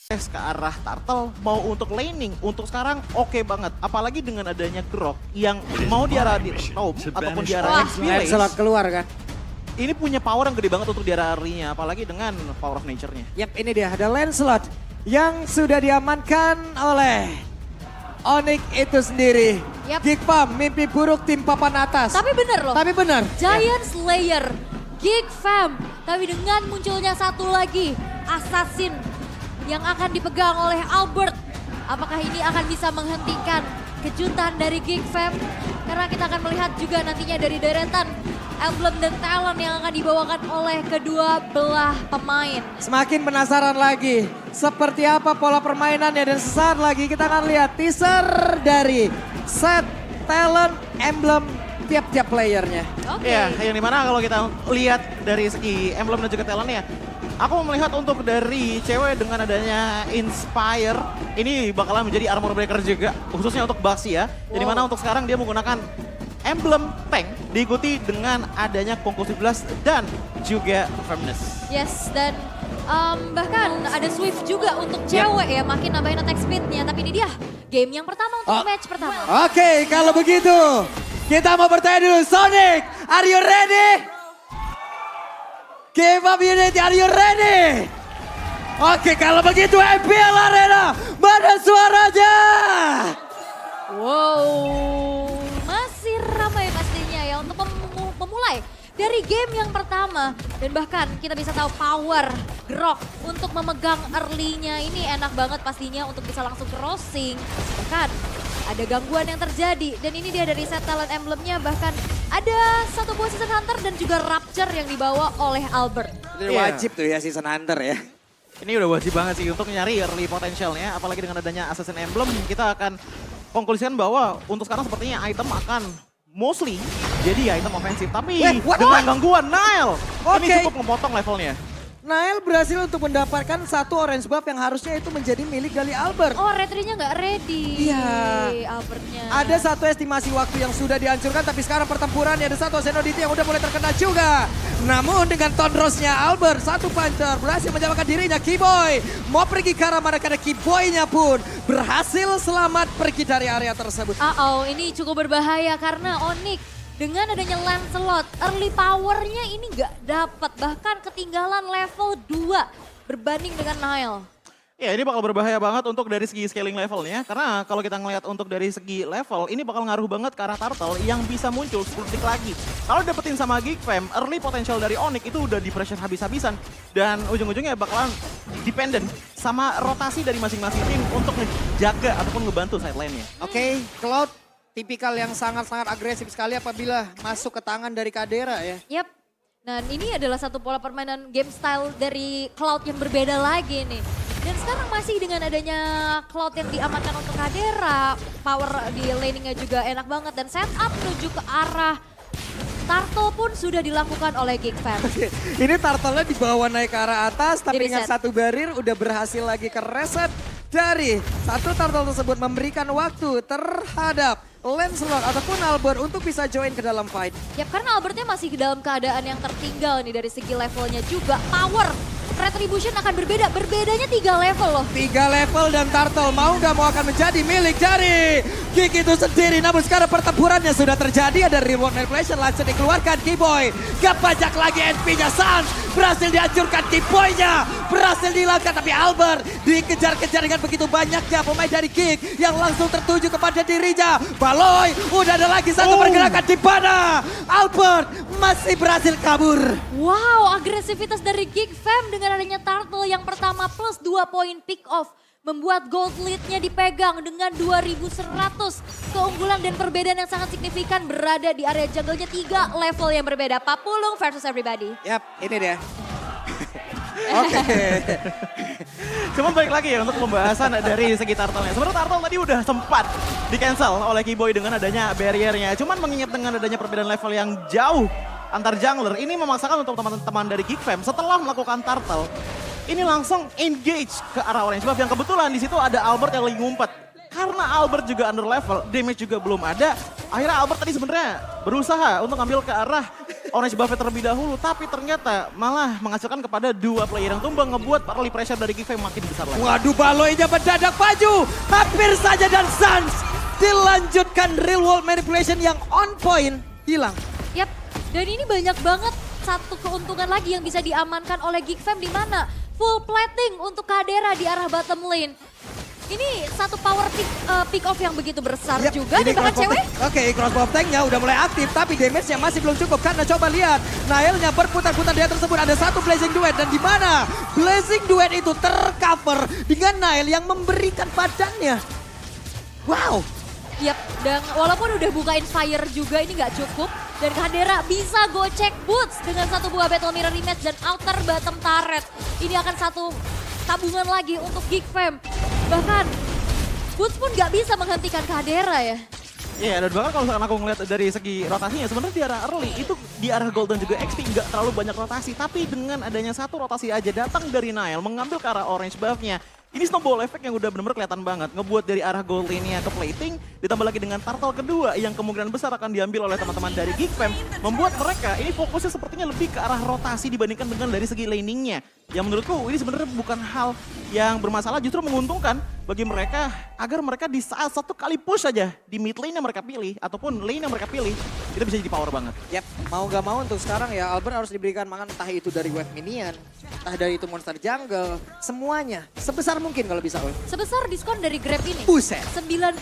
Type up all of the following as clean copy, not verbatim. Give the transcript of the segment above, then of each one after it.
ke arah Turtle, mau untuk laning, untuk sekarang oke banget. Apalagi dengan adanya Grok yang mau di arah di top ataupun di arah next village. Lancelot keluar kan. Ini punya power yang gede banget untuk di arah early-nya, apalagi dengan power of nature-nya. Yap, ini dia ada Lancelot yang sudah diamankan oleh Onyx itu sendiri. Yap. Geek Farm, mimpi buruk tim papan atas. Tapi bener loh. Tapi benar. Giant Slayer, Geek Fam. Tapi dengan munculnya satu lagi, Assassin yang akan dipegang oleh Albert. Apakah ini akan bisa menghentikan kejutan dari Geek Fam? Karena kita akan melihat juga nantinya dari deretan emblem dan talent yang akan dibawakan oleh kedua belah pemain. Semakin penasaran lagi seperti apa pola permainannya dan sesaat lagi kita akan lihat teaser dari set talent emblem tiap-tiap playernya. Oke. Ya, yang dimana kalau kita lihat dari segi emblem dan juga talentnya, aku melihat untuk dari cewek dengan adanya Inspire, ini bakalan menjadi armor breaker juga, khususnya untuk Baxi ya. Jadi mana untuk sekarang dia menggunakan emblem tank, diikuti dengan adanya Conclusive Blast dan juga Firmness. Yes, dan bahkan ada Swift juga untuk cewek ya, makin nambahin attack speed-nya. Tapi ini dia game yang pertama untuk match pertama. Oke, kalau begitu kita mau bertanya dulu. Sonic, are you ready? Game of Unity, are you ready? Oke, kalau begitu MPL Arena, mana suaranya? Wow, masih ramai pastinya ya untuk pemulai dari game yang pertama. Dan bahkan kita bisa tahu power Grok untuk memegang early-nya ini enak banget pastinya untuk bisa langsung crossing. Bahkan ada gangguan yang terjadi dan ini dia dari set talent emblemnya, bahkan ada satu buah season hunter dan juga rapture yang dibawa oleh Albert. Ini wajib tuh ya season hunter ya. Ini udah wajib banget sih untuk nyari early potentialnya, apalagi dengan adanya Assassin Emblem, kita akan konklusikan bahwa untuk sekarang sepertinya item akan mostly jadi item ofensif. Tapi dengan gangguan Nile, ini cukup memotong levelnya. Nael berhasil untuk mendapatkan satu orange buff yang harusnya itu menjadi milik dari Albert. Oh, retrinya nggak ready. Iya. Albertnya. Ada satu estimasi waktu yang sudah dihancurkan, tapi sekarang pertempurannya ada satu Zenodity yang udah mulai terkena juga. Namun dengan Tondrosnya Albert, satu Panther berhasil menjalankan dirinya. Keyboy mau pergi ke arah mana, karena Keyboy-nya pun berhasil selamat pergi dari area tersebut. Ini cukup berbahaya karena Onyx dengan adanya Lancelot, early powernya ini nggak dapat, bahkan ketinggalan level 2 berbanding dengan Nile. Ya, ini bakal berbahaya banget untuk dari segi scaling levelnya, karena kalau kita ngeliat untuk dari segi level, ini bakal ngaruh banget ke arah Turtle yang bisa muncul 10 detik lagi. Kalau dapetin sama Geek Fam, early potential dari Onyx itu udah di pressure habis-habisan, dan ujung-ujungnya bakalan dependent sama rotasi dari masing-masing tim untuk ngejaga ataupun ngebantu side lane-nya. Oke, Cloud tipikal yang sangat-sangat agresif sekali apabila masuk ke tangan dari Kadera ya. Yap. Dan ini adalah satu pola permainan game style dari Cloud yang berbeda lagi nih. Dan sekarang masih dengan adanya Cloud yang diamankan untuk Kadera, power di laningnya juga enak banget, dan setup menuju ke arah Turtle pun sudah dilakukan oleh Geek Fam. Ini Turtle-nya dibawa naik ke arah atas, tapi dengan Di-reset. satu barrier udah berhasil lagi ke reset dari satu Turtle tersebut, memberikan waktu terhadap Lancelot ataupun Albert untuk bisa join ke dalam fight. Ya karena Albertnya masih dalam keadaan yang tertinggal nih dari segi levelnya juga. Power Retribution akan berbeda, berbedanya 3 level loh. 3 level dan Turtle mau nggak mau akan menjadi milik dari Geek itu sendiri. Namun sekarang pertempurannya sudah terjadi, ada reward manipulation langsung dikeluarkan Keyboy. Gak banyak lagi NP-nya, Sans berhasil dihancurkan, Keyboy-nya berhasil dihilangkan. Tapi Albert dikejar-kejar dengan begitu banyaknya pemain dari Geek yang langsung tertuju kepada dirinya. Baloy, udah ada lagi satu pergerakan di mana Albert masih berhasil kabur. Wow, agresivitas dari Geek Fam dengan adanya Turtle yang pertama plus 2 poin pick off. Membuat gold lead-nya dipegang dengan 2100. Keunggulan dan perbedaan yang sangat signifikan berada di area jungle-nya 3 level yang berbeda. Papulung versus everybody. Yap, ini dia. Oke. Cuman balik lagi ya untuk pembahasan dari segi Turtle-nya. Sebenarnya Turtle tadi udah sempat di-cancel oleh Keyboy dengan adanya barrier-nya. Cuman mengingat dengan adanya perbedaan level yang jauh antar jungler, ini memaksakan untuk teman-teman dari Geek Fam setelah melakukan Turtle, ini langsung engage ke arah orange buff yang kebetulan di situ ada Albert yang lagi ngumpet. Karena Albert juga under level, damage juga belum ada. Akhirnya Albert tadi sebenarnya berusaha untuk ngambil ke arah Orange Buffet terlebih dahulu, tapi ternyata malah menghasilkan kepada dua player yang tumbang, ngebuat early pressure dari Geek Fam makin besar lagi. Waduh, Baloinya mendadak maju. Hampir saja dan Suns dilanjutkan real world manipulation yang on point. Hilang. Yap, dan ini banyak banget satu keuntungan lagi yang bisa diamankan oleh Geek Fam di mana full plating untuk Kadera di arah bottom lane. Ini satu power pick off yang begitu besar Yap, juga ini di bahkan crossbow cewek. Oke, crossbow tanknya udah mulai aktif, tapi damage-nya masih belum cukup karena coba lihat Nailnya berputar-putar di tersebut ada satu Blazing Duet dan di mana Blazing Duet itu tercover dengan Nail yang memberikan badannya. Wow. Yap, dan walaupun udah buka Inspire juga ini nggak cukup. Dan Kadera bisa gocek Boots dengan satu buah Battle Mirror Image dan outer bottom turret. Ini akan satu tabungan lagi untuk Geek Fam. Bahkan Boots pun nggak bisa menghentikan Kadera ya. Iya, dan bahkan kalau misalkan aku ngeliat dari segi rotasinya, sebenarnya di arah early itu di arah Golden juga XP nggak terlalu banyak rotasi. Tapi dengan adanya satu rotasi aja datang dari Nile mengambil ke arah orange buff-nya. Ini snowball effect yang udah benar-benar kelihatan banget. Ngebuat dari arah gold lane-nya ke plating, ditambah lagi dengan turtle kedua yang kemungkinan besar akan diambil oleh teman-teman dari Geek Fam. Membuat mereka ini fokusnya sepertinya lebih ke arah rotasi dibandingkan dengan dari segi laning-nya. Yang menurutku ini sebenarnya bukan hal yang bermasalah, justru menguntungkan bagi mereka agar mereka di saat satu kali push saja di mid lane yang mereka pilih ataupun lane yang mereka pilih, itu bisa jadi power banget. Yap, mau gak mau untuk sekarang ya Albert harus diberikan makan entah itu dari wave minion, entah dari itu monster jungle, semuanya sebesar mungkin kalau bisa Ul. Sebesar diskon dari Grab ini. Buset. 90%.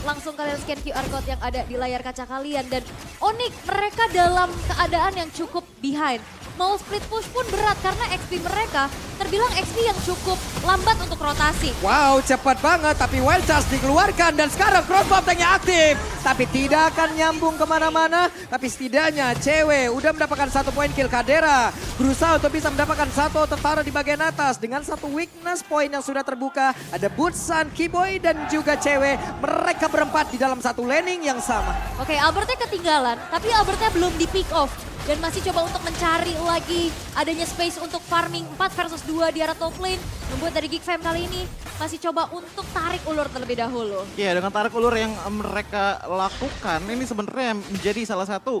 Langsung kalian scan QR code yang ada di layar kaca kalian. Dan Onyx mereka dalam keadaan yang cukup behind. Mau split push pun berat karena XP mereka terbilang XP yang cukup lambat untuk rotasi. Wow, cepat banget tapi Wild Charge dikeluarkan dan sekarang crossbow tanknya aktif. Tapi tidak akan nyambung kemana-mana. Tapi setidaknya cewek udah mendapatkan satu poin kill. Kadera berusaha untuk bisa mendapatkan satu tentara di bagian atas. Dengan satu weakness point yang sudah terbuka. Ada Bootsan, Kiboy dan juga cewek. Mereka berempat di dalam satu laning yang sama. Oke, Albertnya ketinggalan tapi Albertnya belum di pick off. Dan masih coba untuk mencari lagi adanya space untuk farming 4 versus 2 di arah top lane. Membuat dari Geek Fam kali ini masih coba untuk tarik ulur terlebih dahulu. Iya, dengan tarik ulur yang mereka lakukan, ini sebenarnya menjadi salah satu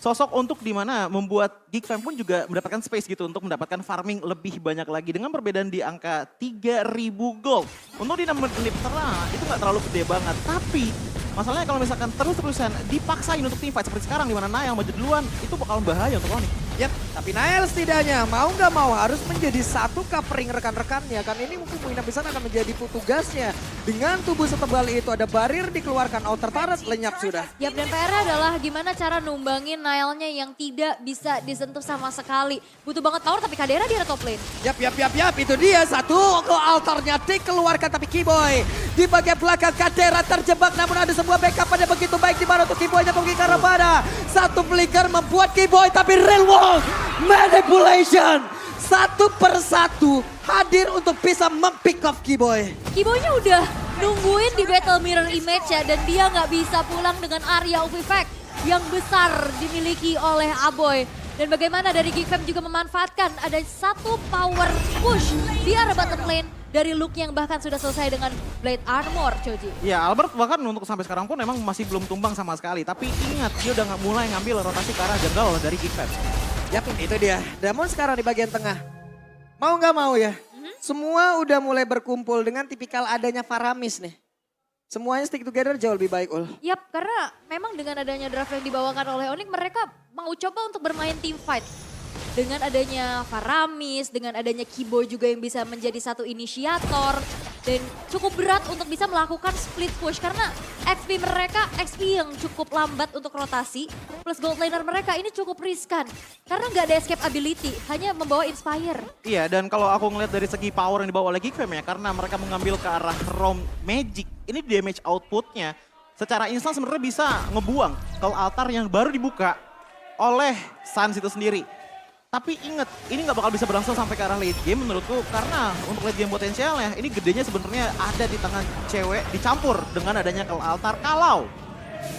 sosok untuk dimana membuat Geek Fam pun juga mendapatkan space gitu untuk mendapatkan farming lebih banyak lagi. Dengan perbedaan di angka 3.000 gold. Untuk di 6 menit terang itu nggak terlalu gede banget. Tapi masalahnya kalau misalkan terus-terusan dipaksain untuk teamfight seperti sekarang di mana Nail maju duluan, itu bakal bahaya untuk Onyx. Yap, tapi Nael setidaknya mau nggak mau harus menjadi satu covering rekan-rekannya. Karena ini mungkin kemungkinan besar akan menjadi tugasnya. Dengan tubuh setebal itu ada barir dikeluarkan, outer turret lenyap sudah. Yap, dan PR adalah gimana cara numbangin Nailnya yang tidak bisa disentuh sama sekali. Butuh banget power tapi Kadera di arah top lane. Yap, itu dia satu ke altarnya dikeluarkan tapi Kiboy di bagian belakang Kadera terjebak namun ada sebuah backup pada begitu baik di mana untuk Kiboynya pergi ke arah pada. Satu flicker membuat Kiboy tapi real world manipulation. Satu persatu hadir untuk bisa mempick off Kiboy. Kiboynya udah nungguin di Battle Mirror Image ya dan dia nggak bisa pulang dengan area of effect yang besar dimiliki oleh Aboy. Dan bagaimana dari Geek Fam juga memanfaatkan ada satu power push di arah bottom lane dari Luke yang bahkan sudah selesai dengan Blade Armor, Choji. Ya, Albert bahkan untuk sampai sekarang pun memang masih belum tumbang sama sekali. Tapi ingat, dia udah mulai ngambil rotasi ke arah jungle dari Geek Fam. Yap, itu dia. Namun sekarang di bagian tengah. Mau nggak mau ya, semua udah mulai berkumpul dengan tipikal adanya Faramis nih. Semuanya stick together jauh lebih baik, Ul. Yap, karena memang dengan adanya draft yang dibawakan oleh Onyx, mereka mau coba untuk bermain team fight. Dengan adanya Faramis, dengan adanya Kiboy juga yang bisa menjadi satu inisiator. Dan cukup berat untuk bisa melakukan split push karena XP mereka, XP yang cukup lambat untuk rotasi. Plus gold laner mereka ini cukup riskan. Karena nggak ada escape ability, hanya membawa Inspire. Iya, dan kalau aku ngeliat dari segi power yang dibawa oleh Geek Fam ya, karena mereka mengambil ke arah Realm Magic, ini damage outputnya secara instan sebenarnya bisa ngebuang ke altar yang baru dibuka oleh Suns itu sendiri. Tapi ingat, ini nggak bakal bisa berlangsung sampai ke arah late game menurutku. Karena untuk late game potensialnya, ini gedenya sebenarnya ada di tangan cewek dicampur dengan adanya ke altar kalau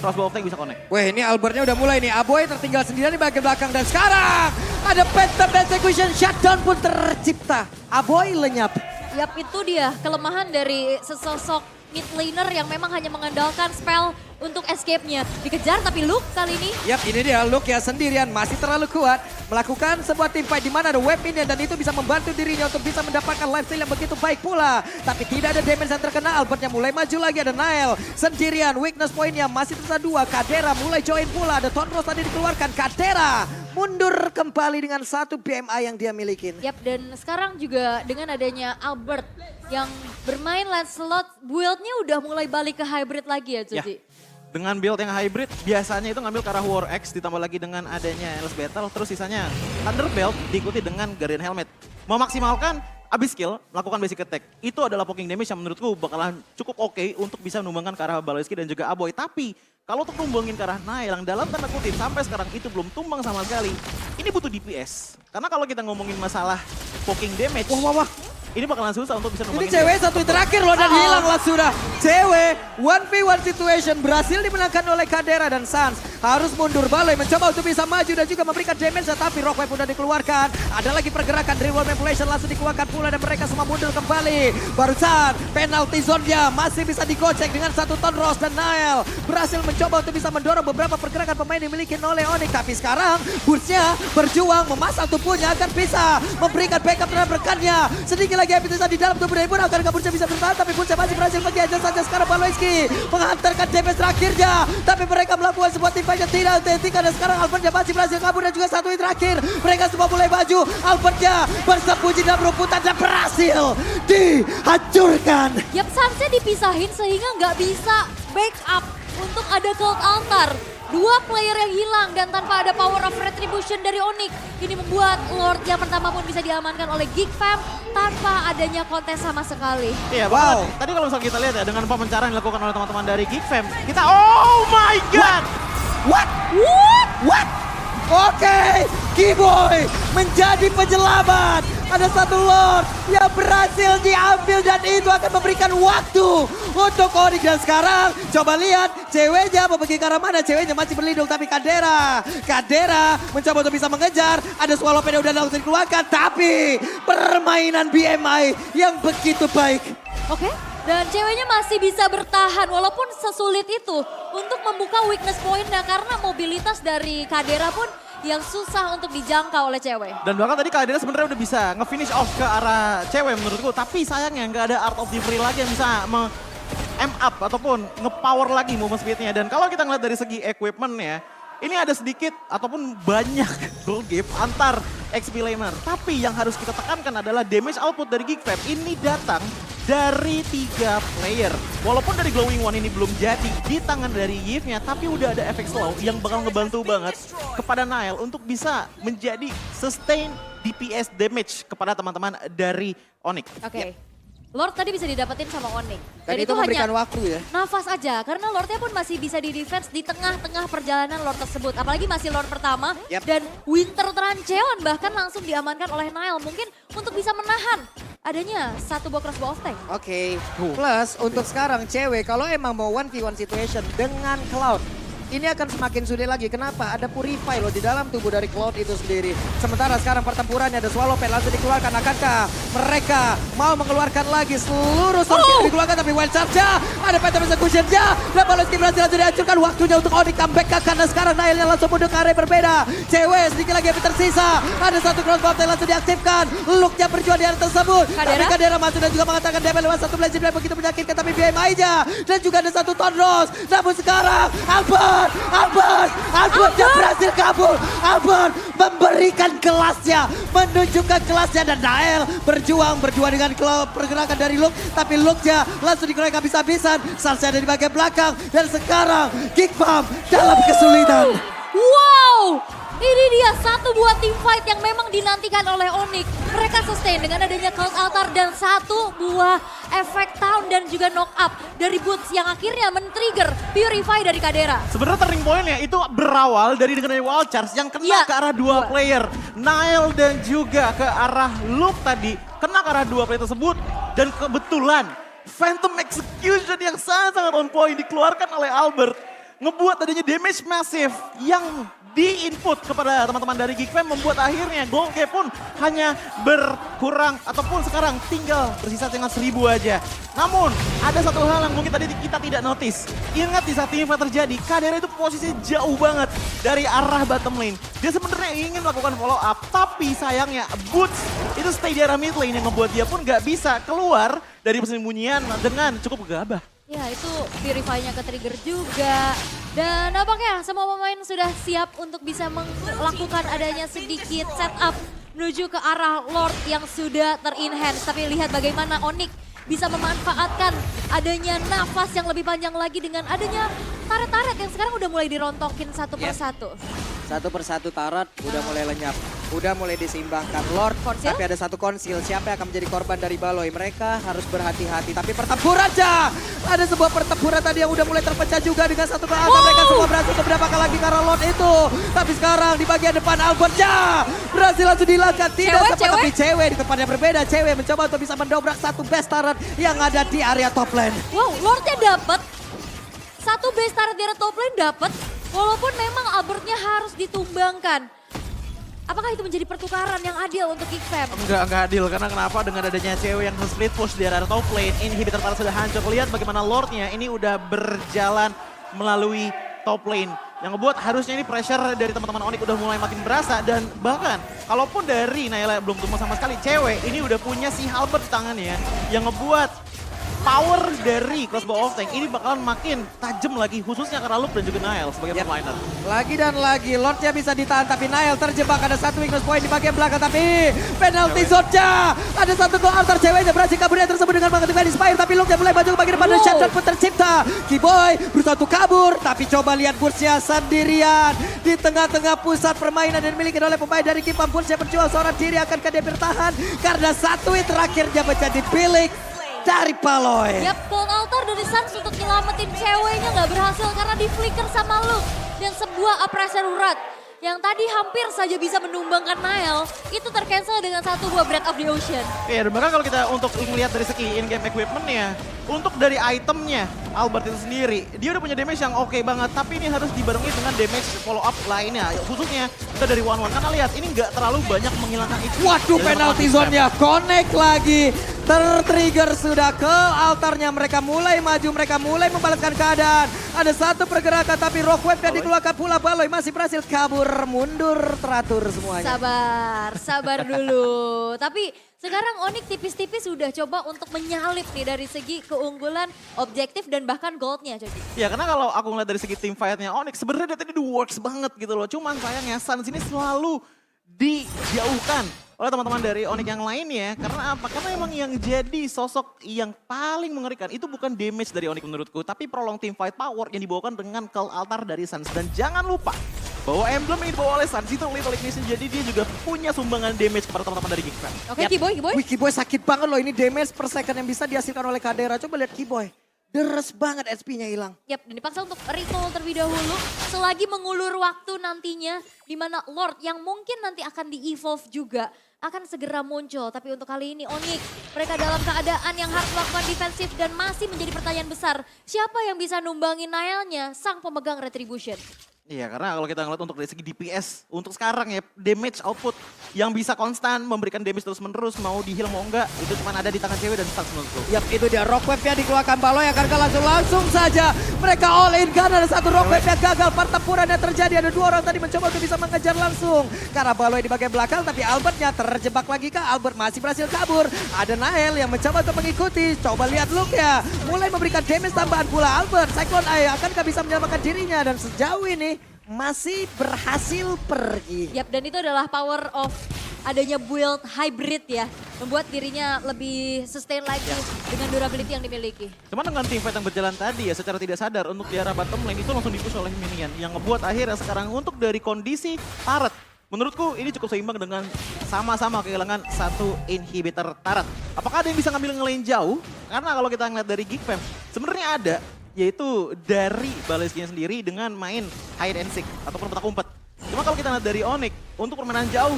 crossbow tank bisa connect. Wah, ini Albertnya udah mulai nih. Aboy tertinggal sendirian di bagian belakang dan sekarang ada Phantom Execution shutdown pun tercipta. Aboy lenyap. Yap, itu dia kelemahan dari sesosok mid laner yang memang hanya mengandalkan spell untuk escape-nya. Dikejar tapi Luke kali ini. Yap, ini dia Luke ya sendirian masih terlalu kuat. Melakukan sebuah team fight di mana ada web ini dan itu bisa membantu dirinya untuk bisa mendapatkan lifestyle yang begitu baik pula. Tapi tidak ada damage yang terkena, Albertnya mulai maju lagi, ada Nile sendirian. Weakness point-nya masih tersisa 2, Kadera mulai join pula. Ada Tonros tadi dikeluarkan, Kadera mundur kembali dengan 1 BMI yang dia milikin. Yap, dan sekarang juga dengan adanya Albert yang bermain Lancelot, build-nya udah mulai balik ke hybrid lagi ya Cuci. Dengan build yang hybrid, biasanya itu ngambil ke arah War X, ditambah lagi dengan adanya Endless Battle, terus sisanya Thunder Belt diikuti dengan Guardian Helmet. Memaksimalkan abis skill, melakukan basic attack. Itu adalah poking damage yang menurutku bakalan cukup oke untuk bisa menumbangkan ke arah Baloyski dan juga Aboy. Tapi kalau untuk numbangin ke arah Nail yang dalam tanda kutip sampai sekarang itu belum tumbang sama sekali, ini butuh DPS. Karena kalau kita ngomongin masalah poking damage, Wah. ini bakalan susah untuk bisa Ini numbangin. cewek satu terakhir loh dan hilang lah sudah. Cewek 1v1 situation berhasil dimenangkan oleh Kadera dan Sans. Harus mundur, Baloy mencoba untuk bisa maju dan juga memberikan damage tapi Rock Wave udah dikeluarkan. Ada lagi pergerakan dari World Manipulation langsung dikeluarkan pula dan mereka semua mundur kembali. Barusan penalty zone-nya masih bisa digocek dengan 1 Tonros dan Nile. Berhasil mencoba untuk bisa mendorong beberapa pergerakan pemain dimiliki oleh Onyx. Tapi sekarang Burst-nya berjuang memasang tubuhnya agar bisa memberikan backup terhadap rekannya. Sedikit lagi Epitesa di dalam tubuh dari pun agar Burst bisa bertahan tapi Burst masih berhasil pergi aja saja sekarang Baloyski menghantarkan damage terakhirnya. Tapi mereka melakukan sebuah tim fight yang tidak autentik dan sekarang Albertnya masih berhasil kabur dan juga 1 hit terakhir. Mereka semua mulai maju. Albertnya bersembunyi dalam rumputan dan berhasil dihancurkan. Yap, Sansnya dipisahin sehingga nggak bisa backup untuk ada Cold Altar. 2 player yang hilang dan tanpa ada power of retribution dari Onyx. Ini membuat Lord yang pertama pun bisa diamankan oleh Geek Fam tanpa adanya kontes sama sekali. Iya, Wow. tadi kalau misalnya kita lihat ya dengan pemencaran yang dilakukan oleh teman-teman dari Geek Fam, kita oh my god. What? Oke, Keyboy menjadi penyelamat. Ada 1 Lord yang berhasil diambil dan itu akan memberikan waktu untuk Onyx. Dan sekarang coba lihat ceweknya mau pergi ke arah mana. Ceweknya masih berlindung tapi Kadera mencoba untuk bisa mengejar. Ada Swallow Pen yang udah langsung dikeluarkan tapi permainan BMI yang begitu baik. Oke, dan ceweknya masih bisa bertahan walaupun sesulit itu untuk membuka weakness point-nya karena mobilitas dari Kadera pun yang susah untuk dijangkau oleh cewek. Dan bahkan tadi Kadera sebenarnya udah bisa nge-finish off ke arah cewek menurutku. Tapi sayangnya nggak ada Art of Delivery lagi yang bisa M-up ataupun nge-power lagi movement speed-nya. Dan kalau kita ngeliat dari segi equipment ya, ini ada sedikit ataupun banyak goal gap antar XP laner. Tapi yang harus kita tekankan adalah damage output dari Geek Fam ini datang dari 3 player. Walaupun dari Glowing One ini belum jadi di tangan dari Yves-nya, tapi udah ada efek slow yang bakal ngebantu banget kepada Nile untuk bisa menjadi sustain DPS damage kepada teman-teman dari Onyx. Oke. Lord tadi bisa didapetin sama Onyx. Dan itu memberikan waktu ya. Nafas aja, karena Lordnya pun masih bisa di defense di tengah-tengah perjalanan Lord tersebut. Apalagi masih Lord pertama dan Winter Trancheon bahkan langsung diamankan oleh Nile. Mungkin untuk bisa menahan adanya 1 Bokros Ball Tank. Oke, plus untuk sekarang cewek kalau emang mau 1v1 situation dengan Cloud, ini akan semakin sulit lagi. Kenapa? Ada Purify loh di dalam tubuh dari Cloud itu sendiri. Sementara sekarang pertempurannya ada Swallow Pen langsung dikeluarkan. Akankah mereka mau mengeluarkan lagi seluruh source yang dikeluarkan? Tapi Wild Charge-nya, ada Phantom Execution-nya. Dan Baloyski berhasil langsung dihancurkan. Waktunya untuk Onyx comeback karena sekarang Nile-nya langsung mundur ke area berbeda. Cewek sedikit lagi yang tersisa. Ada 1 crossbow yang langsung diaktifkan. Look-nya berjuang di area tersebut. Tapi Kadera masuk dan juga mengatakan damage lewat 1 Blazing Blade begitu menyakitkan. Tapi BMI-nya dan juga ada 1 Tonros. Namun sekarang Albert yang berhasil kabur. Albert memberikan kelasnya, menunjukkan kelasnya dan Nael berjuang dengan pergerakan dari Luke. Tapi Luke-nya langsung dikeluarkan habis-habisan. Salsa ada di bagian belakang dan sekarang Geek Fam dalam kesulitan. Wow! Ini dia 1 buah team fight yang memang dinantikan oleh Onyx. Mereka sustain dengan adanya Cold Altar dan 1 buah efek Town dan juga knock up dari Boots yang akhirnya men-trigger Purify dari Kadera. Sebenarnya turning point-nya itu berawal dari dengan Wild Charge yang kena ke arah 2 player. Nile dan juga ke arah Luke tadi kena ke arah 2 player tersebut. Dan kebetulan Phantom Execution yang sangat-sangat on point dikeluarkan oleh Albert. ngebuat adanya damage massive yang di-input kepada teman-teman dari Geekfam membuat akhirnya Goldcap pun hanya berkurang ataupun sekarang tinggal bersisa dengan 1000 aja. Namun ada satu hal yang mungkin tadi kita tidak notice. Ingat di saat ini fight terjadi, Kadera itu posisi jauh banget dari arah bottom lane. Dia sebenarnya ingin melakukan follow up, tapi sayangnya Boots itu stay di arah mid lane yang membuat dia pun gak bisa keluar dari persembunyian dengan cukup gegabah. Ya itu Purify-nya ke-trigger juga. Dan nampaknya semua pemain sudah siap untuk bisa melakukan adanya sedikit setup menuju ke arah Lord yang sudah ter-enhance. Tapi lihat bagaimana Onyx bisa memanfaatkan adanya nafas yang lebih panjang lagi dengan adanya taret-taret yang sekarang udah mulai dirontokin satu persatu. Satu persatu taret udah mulai lenyap. Udah mulai diseimbangkan Lord. Konsil? Tapi ada satu konsil. Siapa yang akan menjadi korban dari Baloi? Mereka harus berhati-hati. Tapi pertempuran aja. Ada sebuah pertempuran tadi yang udah mulai terpecah juga dengan satu ke atas. Mereka semua berhasil beberapa kali lagi karena Lord itu. Tapi sekarang di bagian depan Albertja berhasil langsung dilangkat. Tidak sempat tapi cewek di tempat yang berbeda. Cewek mencoba untuk bisa mendobrak satu base turret yang ada di area top lane. Wow, Lordnya dapat. Satu base turret di area top lane dapat. Walaupun memang Albertnya harus ditumbangkan. Apakah itu menjadi pertukaran yang adil untuk Geekfam? Enggak adil karena kenapa dengan adanya cewek yang split push di area top lane, inhibitor para sudah hancur. Lihat bagaimana Lordnya ini udah berjalan melalui top lane. Yang ngebuat harusnya ini pressure dari teman-teman Onyx udah mulai makin berasa. Dan bahkan kalaupun dari Naila belum tumbuh sama sekali, cewek ini udah punya si Halberd di tangannya. Yang ngebuat power dari Crossbow of Tank ini bakalan makin tajam lagi. Khususnya karena Luke dan juga Nail sebagai liner. Lagi dan lagi, Lordnya bisa ditahan tapi Nail terjebak. Ada satu weakness point di bagian belakang tapi penalty zone-nya. Ada satu gol antar ceweknya berhasil kabur tersebut dengan mengaktifkan Inspire. Tapi Luke mulai maju ke bagian depan dan shutdown pun tercipta. Keyboy berusaha untuk kabur tapi coba lihat Bursia sendirian. Di tengah-tengah pusat permainan dan dimiliki oleh pemain dari Kipam. Bursia berjuang seorang diri akankah dia bertahan. Karena satu hit terakhirnya menjadi pilih dari Baloi. Yap, Cold Altar dari Suns untuk nyelamatin ceweknya nggak berhasil karena di flicker sama Luke. Dan sebuah pressure urat yang tadi hampir saja bisa menumbangkan Nail, itu tercancel dengan satu buah Breath of the Ocean. Iya, dan bahkan kalau kita untuk melihat dari segi in-game equipment-nya, untuk dari itemnya Albert itu sendiri, dia udah punya damage yang oke banget, tapi ini harus dibarengi dengan damage follow up lainnya. Khususnya kita dari one-one, karena lihat ini nggak terlalu banyak menghilangkan itu. Waduh, penalty zone-nya connect lagi. Tertrigger sudah ke altarnya, mereka mulai maju, mereka mulai membalaskan keadaan. Ada satu pergerakan tapi rock wave yang dikeluarkan pula Baloi masih berhasil kabur, mundur teratur semuanya. Sabar dulu. Tapi sekarang Onyx tipis-tipis sudah coba untuk menyalip nih dari segi keunggulan, objektif dan bahkan goldnya. Ya karena kalau aku ngeliat dari segi team fight-nya Onyx, sebenarnya dia tadi works banget gitu loh. Cuman sayangnya Suns ini selalu dijauhkan oleh teman-teman dari Onyx yang lainnya. Karena apa? Karena emang yang jadi sosok yang paling mengerikan itu bukan damage dari Onyx menurutku, tapi prolong team fight power yang dibawakan dengan Call Altar dari Suns. Dan jangan lupa bahwa emblem yang dibawa oleh Suns itu Little Ignition, jadi dia juga punya sumbangan damage kepada teman-teman dari Geekfam. Oke, Keyboy. Wih, Keyboy sakit banget loh, ini damage per second yang bisa dihasilkan oleh Kadera. Coba lihat Keyboy, deres banget HP-nya hilang. Yap, dan dipaksa untuk recall terlebih dahulu. Selagi mengulur waktu nantinya, di mana Lord yang mungkin nanti akan di-evolve juga akan segera muncul. Tapi untuk kali ini Onyx, mereka dalam keadaan yang harus melakukan defensif dan masih menjadi pertanyaan besar. Siapa yang bisa numbangin Nailnya, sang pemegang Retribution? Iya, karena kalau kita ngeliat untuk dari segi DPS, untuk sekarang ya damage output yang bisa konstan memberikan damage terus menerus, mau di-heal mau enggak, itu cuma ada di tangan cewek dan Suns menurutku. Yap, itu dia rock wave yang dikeluarkan Baloi akan langsung saja. Mereka all in karena ada satu rock wave yang gagal. Pertempuran yang terjadi, ada dua orang tadi mencoba untuk bisa mengejar langsung. Karena Baloi di bagian belakang, tapi Albertnya terjebak lagi kah? Albert masih berhasil kabur. Ada Nael yang mencoba untuk mengikuti. Coba lihat Luke ya, mulai memberikan damage tambahan pula Albert. Cyclone Eye akankah bisa menyelamatkan dirinya, dan sejauh ini masih berhasil pergi. Yap, dan itu adalah power of adanya build hybrid ya. Membuat dirinya lebih sustain lagi dengan durability yang dimiliki. Cuman dengan team fight yang berjalan tadi ya, secara tidak sadar untuk di arah bottom lane itu langsung di-push oleh minion. Yang ngebuat akhirnya sekarang untuk dari kondisi turret, menurutku ini cukup seimbang dengan sama-sama kehilangan satu inhibitor turret. Apakah ada yang bisa ngambil nge-lane jauh? Karena kalau kita ngeliat dari Geekfam, sebenarnya ada, yaitu dari Baleskia sendiri dengan main hide and seek ataupun petak umpet. Cuma kalau kita lihat dari Onyx, untuk permainan jauh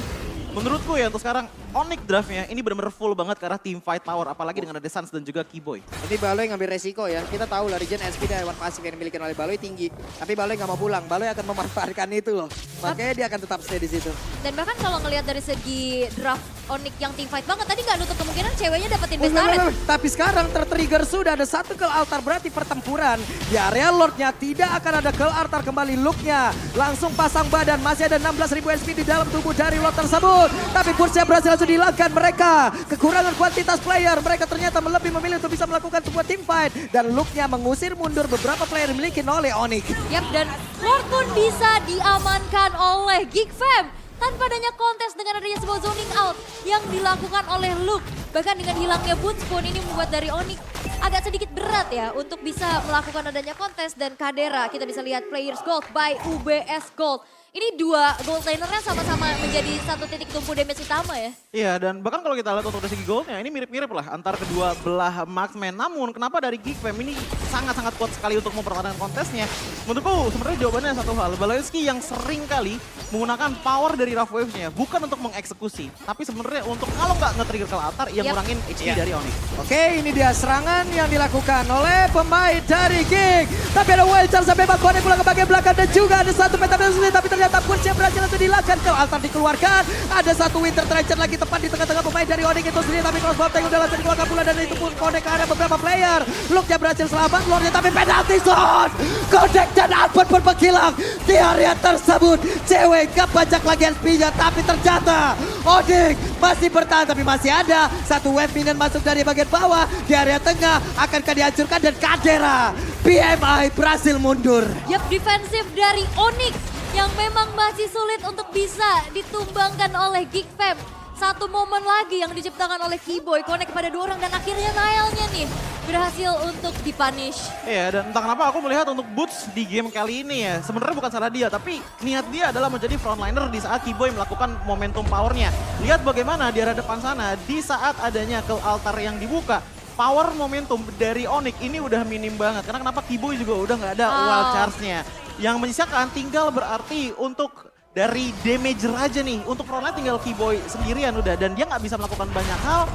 menurutku ya untuk sekarang Onyx draftnya ini benar-benar full banget karena team fight power. Apalagi dengan ada Suns dan juga Keyboy. Ini Baloy ngambil resiko ya. Kita tahu lah regen SP dari One Pasif yang dimiliki oleh Baloy tinggi. Tapi Baloy nggak mau pulang. Baloy akan memanfaatkan itu loh. Makanya dia akan tetap stay di situ. Dan bahkan kalau ngelihat dari segi draft Onyx yang team fight banget, tadi nggak nutup kemungkinan ceweknya dapetin best turret. Tapi sekarang tertrigger sudah ada satu kill altar, berarti pertempuran di area Lordnya tidak akan ada kill altar kembali. Looknya langsung pasang badan, masih ada 16.000 SP di dalam tubuh dari Lord tersebut. Tapi Bursa berhasil langsung dihilangkan. Mereka kekurangan kuantitas player, mereka ternyata lebih memilih untuk bisa melakukan sebuah team fight. Dan Looknya mengusir mundur beberapa player dimiliki oleh Onyx. Yap, dan Lord pun bisa diamankan oleh Geek Fam. Tanpa adanya kontes dengan adanya sebuah zoning out yang dilakukan oleh Luke. Bahkan dengan hilangnya boots pun ini membuat dari Onyx agak sedikit berat ya untuk bisa melakukan adanya kontes. Dan Kadera kita bisa lihat players gold by UBS Gold. Ini dua gold lanernya sama-sama menjadi satu titik tumpu damage utama ya. Iya, dan bahkan kalau kita lihat untuk dari segi goldnya ini mirip-mirip lah antar kedua belah marksman. Namun kenapa dari Geek Fam ini sangat-sangat kuat sekali untuk mempertahankan kontesnya? Menurutku sebenarnya jawabannya satu hal. Baloyski yang sering kali menggunakan power dari Rough Wave-nya bukan untuk mengeksekusi, tapi sebenarnya untuk kalau nggak nge-trigger ke latar, yang ngurangin HP dari Onyx. Oke, ini dia serangan yang dilakukan oleh pemain dari Geek. Tapi ada wild charge sampai Bakone pulang ke bagian belakang dan juga ada satu pentagon sulit, tapi ternyata Bursa berhasil langsung dilakukan. Ke altar dikeluarkan. Ada satu Winter Treasure lagi tepat di tengah-tengah pemain dari Onyx itu sendiri, tapi crossbow tank udah langsung dikeluarkan pula dan itu pun connect ke arah beberapa player. Luke-nya berhasil selamat, Lordnya tapi penalty zone. Connect dan Albert pun menghilang di area tersebut. Cewek gak pajak lagi SP-nya, tapi ternyata Onyx masih bertahan, tapi masih ada satu wave minion masuk dari bagian bawah di area tengah, akankah dihancurkan dan Kadera PMI berhasil mundur. Yap, defensif dari Onyx yang memang masih sulit untuk bisa ditumbangkan oleh Geek Fam. Satu momen lagi yang diciptakan oleh Keyboy, connect pada dua orang dan akhirnya Nailnya nih berhasil untuk dipunish. Iya, dan entah kenapa aku melihat untuk Boots di game kali ini ya, sebenarnya bukan salah dia, tapi niat dia adalah menjadi frontliner di saat Keyboy melakukan momentum powernya. Lihat bagaimana di arah depan sana, di saat adanya ke altar yang dibuka, power momentum dari Onyx ini udah minim banget. Karena kenapa Keyboy juga udah nggak ada wild charge-nya. Yang menyisakan tinggal berarti untuk dari damage aja nih. Untuk frontline tinggal Keyboy sendirian udah. Dan dia nggak bisa melakukan banyak hal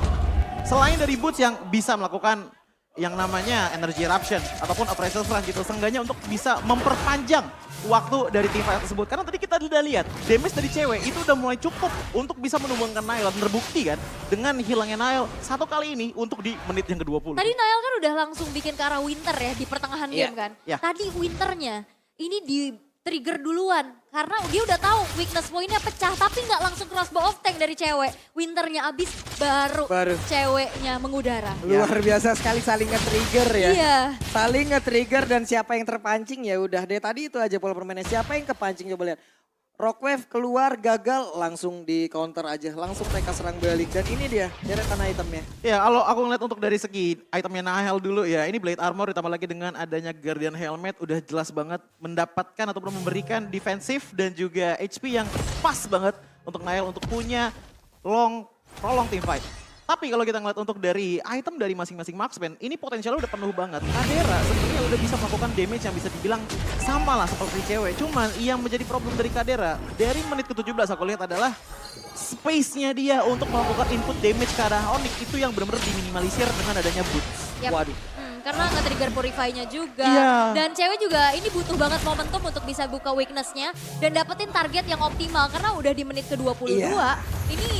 selain dari Boots yang bisa melakukan yang namanya energy eruption ataupun appraisal run gitu. Seenggaknya untuk bisa memperpanjang waktu dari tim fight tersebut. Karena tadi kita udah lihat damage dari cewek itu udah mulai cukup untuk bisa menumbangkan Nail. Dan terbukti kan dengan hilangnya Nail satu kali ini untuk di menit yang ke-20. Tadi Nail kan udah langsung bikin ke arah Winter ya di pertengahan game kan. Tadi Winternya ini di trigger duluan karena dia udah tahu weakness point-nya pecah tapi nggak langsung crossbow of tank dari cewek. Winternya abis baru ceweknya mengudara. Luar biasa sekali saling nge-trigger ya. Iya. Saling nge-trigger dan siapa yang terpancing ya udah deh tadi itu aja pola permainnya. Siapa yang kepancing coba lihat. Rockwave keluar gagal langsung di counter aja. Langsung mereka serang balik dan ini dia deretan itemnya. Ya kalau aku ngeliat untuk dari segi itemnya Nahel dulu ya. Ini Blade Armor ditambah lagi dengan adanya Guardian Helmet udah jelas banget mendapatkan ataupun memberikan defensif dan juga HP yang pas banget untuk Nahel untuk punya prolong team fight. Tapi kalau kita ngeliat untuk dari item dari masing-masing marksman, ini potensialnya udah penuh banget. Kadera sebenarnya udah bisa melakukan damage yang bisa dibilang sama lah seperti cewek. Cuman yang menjadi problem dari Kadera, dari menit ke-17 aku lihat adalah space-nya dia untuk melakukan input damage ke arah Onyx itu yang benar-benar diminimalisir dengan adanya boots. Yep. Waduh. Karena nge-trigger Purify-nya juga. Iya. Dan cewek juga ini butuh banget momentum untuk bisa buka weakness-nya. Dan dapetin target yang optimal. Karena udah di menit ke-22. Ini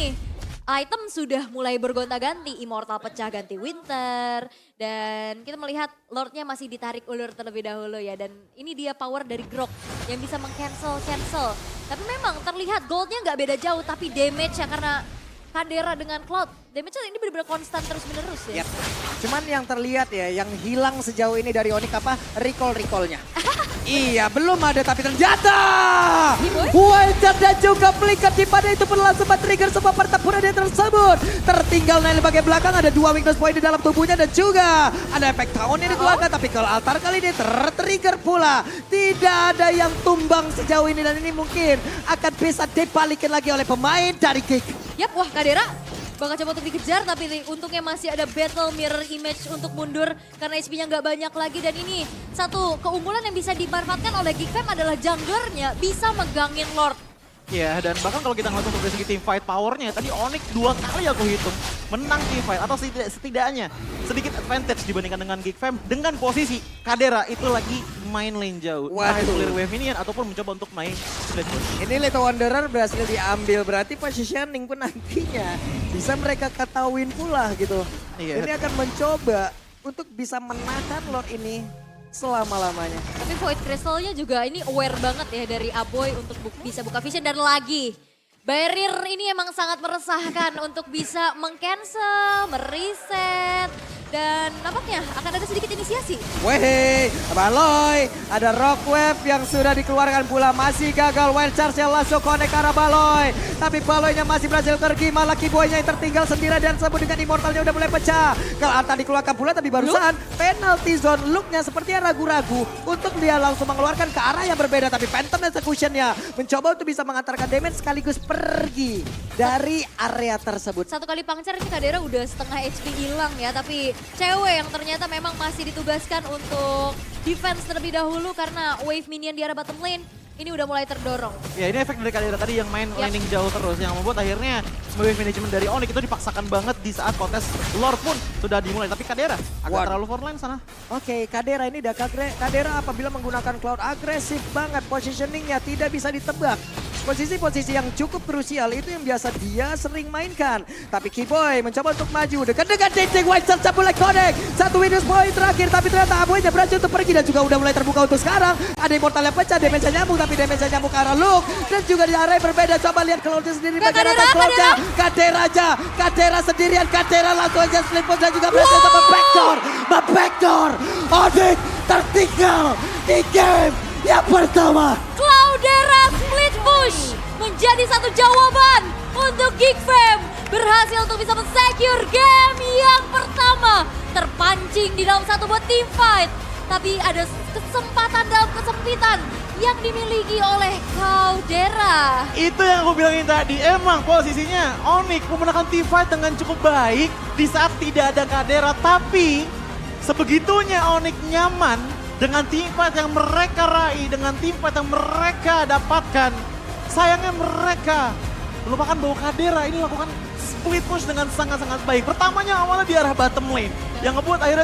item sudah mulai bergonta-ganti, Immortal pecah ganti Winter. Dan kita melihat Lordnya masih ditarik ulur terlebih dahulu ya. Dan ini dia power dari Grok yang bisa meng-cancel. Tapi memang terlihat goldnya nggak beda jauh, tapi damage-nya karena Kadera dengan Cloud, damage-nya ini benar-benar konstan terus-menerus ya. Cuman yang terlihat ya, yang hilang sejauh ini dari Onyx apa? Recall-recallnya. Iya, belum ada tapi ternyata Wildcard dan juga Flicker di pada itu pernah sempat trigger sebuah pertempuran yang tersebut. Tertinggal Nail di bagian belakang, ada dua weakness point di dalam tubuhnya dan juga ada efek tahun yang dikeluarkan. Tapi kalau altar kali ini tertrigger pula. Tidak ada yang tumbang sejauh ini dan ini mungkin akan bisa dibalikin lagi oleh pemain dari Geek. Yap, wah Kadera bakal coba untuk dikejar tapi untungnya masih ada battle mirror image untuk mundur karena HP-nya nggak banyak lagi. Dan ini satu keunggulan yang bisa dimanfaatkan oleh Geek Fam adalah junglernya bisa megangin Lord. Ya, dan bahkan kalau kita ngeliat untuk dari segi team fight powernya, tadi Onyx 2 kali aku hitung menang team fight atau setidaknya sedikit advantage dibandingkan dengan Geek Fam dengan posisi Kadera itu lagi main lane jauh. Entah itu Waduh. clear wave minion ataupun mencoba untuk main split push. Ini Little Wanderer berhasil diambil, berarti positioning pun nantinya bisa mereka ketahuin pula gitu. Iya. Ini akan mencoba untuk bisa menahan Lord ini selama-lamanya. Tapi Void Crystal-nya juga ini aware banget ya dari Aboy untuk bisa buka vision. Dan lagi, barrier ini emang sangat meresahkan untuk bisa meng-cancel, mereset. Dan nampaknya akan ada sedikit inisiasi. Weh, Baloy, ada Rock Wave yang sudah dikeluarkan pula, masih gagal. Wild Charge yang langsung connect ke arah Baloy. Tapi Baloynya masih berhasil pergi, malah Kiboynya yang tertinggal sendirian dan sebut dengan Immortalnya udah mulai pecah. Kalau Anta dikeluarkan pula tapi barusan penalty zone, looknya sepertinya ragu-ragu untuk dia langsung mengeluarkan ke arah yang berbeda. Tapi Phantom Execution-nya mencoba untuk bisa mengantarkan damage sekaligus pergi dari area tersebut. Satu kali puncture ini Kadera udah setengah HP hilang ya. Tapi cewek yang ternyata memang masih ditugaskan untuk defense terlebih dahulu karena wave minion di arah bottom lane ini udah mulai terdorong. Ya ini efek dari Kadera tadi yang main laning jauh terus yang membuat akhirnya wave management dari Onyx itu dipaksakan banget di saat kontes Lord pun sudah dimulai. Tapi Kadera agak terlalu frontline sana. Oke, Kadera ini Kadera apabila menggunakan Cloud agresif banget, positioningnya tidak bisa ditebak. Posisi-posisi yang cukup krusial itu yang biasa dia sering mainkan. Tapi Kiboy mencoba untuk maju dekat dengan Dendeng White Charge mulai connect. Satu Windows point terakhir tapi ternyata Aboynya berhasil untuk pergi dan juga udah mulai terbuka untuk sekarang. Ada Immortal yang pecah, damage nyambung tapi damage nyambung ke arah Luke. Dan juga di area yang berbeda, coba lihat Cloud sendiri bagian atas Cloud-nya. Kadera aja, Kadera sendirian, Kadera langsung aja split push dan juga berhasil untuk backdoor. Onyx tertinggal di game yang pertama. Cloudera split push menjadi satu jawaban untuk Geek Fam. Berhasil untuk bisa men-secure game yang pertama. Terpancing di dalam satu buat team fight. Tapi ada kesempatan dalam kesempitan yang dimiliki oleh Cloudera. Itu yang aku bilangin tadi, emang posisinya Onyx memenangkan team fight dengan cukup baik di saat tidak ada Kadera. Tapi sebegitunya Onyx nyaman dengan team fight yang mereka raih, dengan team fight yang mereka dapatkan. Sayangnya mereka melupakan bahwa Kadera ini lakukan split push dengan sangat-sangat baik. Pertamanya awalnya di arah bottom lane yang ngebuat akhirnya